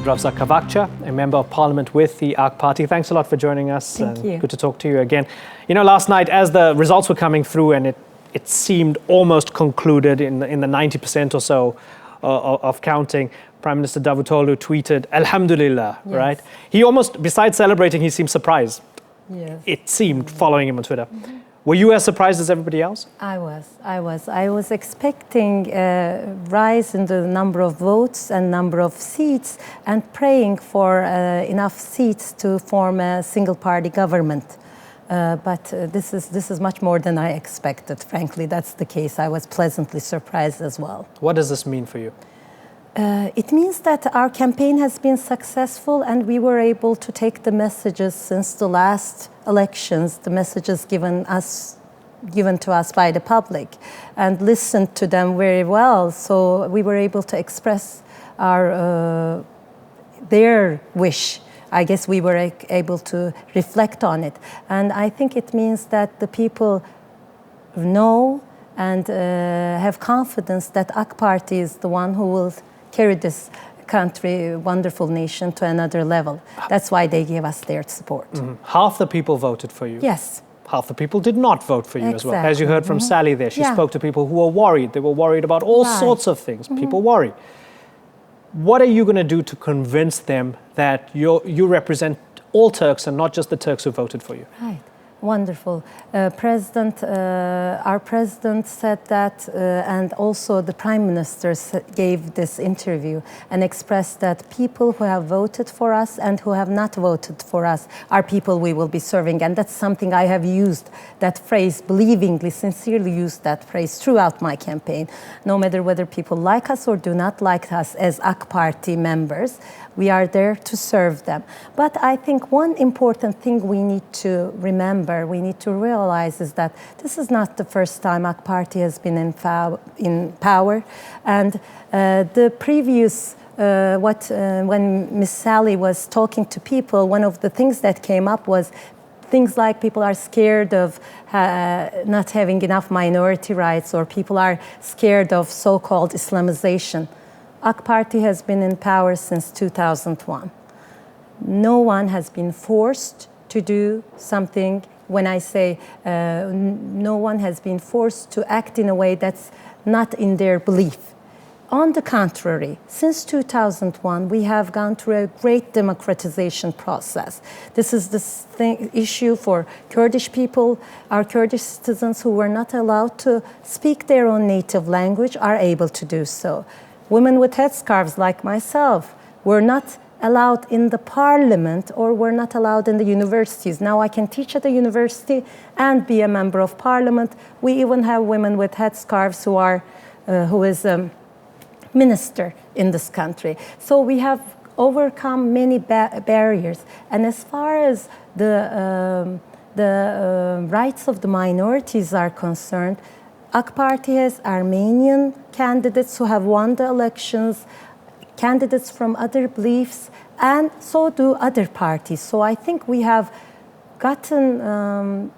Ravza Kavakci, a member of parliament with the AK Party. Thanks a lot for joining us. Thank you. Good to talk to you again. You know, last night, as the results were coming through and it seemed almost concluded in the 90% or so of counting, Prime Minister Davutoglu tweeted, Alhamdulillah, yes. right? He almost, besides celebrating, he seemed surprised. Yes. It seemed, following him on Twitter. Were you as surprised as everybody else? I was expecting a rise in the number of votes and number of seats and praying for enough seats to form a single-party government. But this is much more than I expected, frankly. That's the case. I was pleasantly surprised as well. What does this mean for you? It means that our campaign has been successful and we were able to take the messages since the last elections, the messages given to us by the public, and listened to them very well. So we were able to express their wish. I guess we were able to reflect on it. And I think it means that the people know and have confidence that AK Party is the one who will carry this country, wonderful nation, to another level. That's why they gave us their support. Half the people voted for you. Yes. Half the people did not vote for you as well. Exactly. As you heard from Sally there, she spoke to people who were worried. They were worried about all sorts of things. People worry. What are you going to do to convince them that you represent all Turks and not just the Turks who voted for you? Right. Wonderful. Our president said that, and also the Prime Minister gave this interview and expressed that people who have voted for us and who have not voted for us are people we will be serving. And that's something I have used, that phrase, believingly, sincerely used that phrase throughout my campaign. No matter whether people like us or do not like us as AK Party members, we are there to serve them. But I think one important thing we need to remember, we need to realize, is that this is not the first time AK Party has been in power. And the previous, when Ms. Sally was talking to people, one of the things that came up was things like people are scared of not having enough minority rights, or people are scared of so-called Islamization. AK Party has been in power since 2001. No one has been forced to do something. When I say no one has been forced to act in a way that's not in their belief. On the contrary, since 2001, we have gone through a great democratization process. This is the issue for Kurdish people. Our Kurdish citizens who were not allowed to speak their own native language are able to do so. Women with headscarves like myself were not allowed in the parliament or were not allowed in the universities. Now I can teach at a university and be a member of parliament. We even have women with headscarves who is a minister in this country. So we have overcome many barriers. And as far as the rights of the minorities are concerned, AK Party has Armenian candidates who have won the elections, candidates from other beliefs, and so do other parties. So I think we have gotten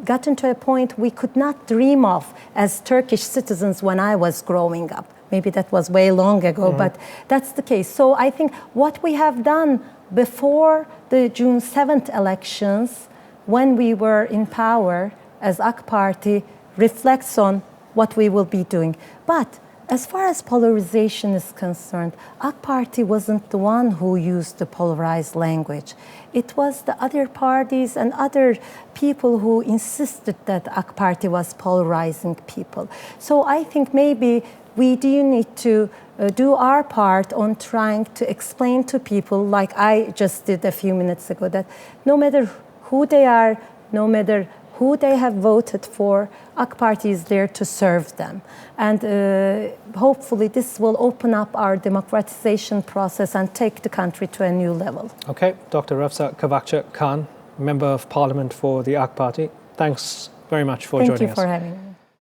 to a point we could not dream of as Turkish citizens when I was growing up. Maybe that was way long ago, but that's the case. So I think what we have done before the June 7th elections, when we were in power as AK Party, reflects on what we will be doing. But as far as polarization is concerned, AK Party wasn't the one who used the polarized language. It was the other parties and other people who insisted that AK Party was polarizing people. So I think maybe we do need to do our part on trying to explain to people, like I just did a few minutes ago, that no matter who they are, no matter who they have voted for, AK Party is there to serve them. And hopefully this will open up our democratization process and take the country to a new level. Okay, Dr. Ravza Kavakci Khan, Member of Parliament for the AK Party. Thanks very much for joining us. Thank you for having me.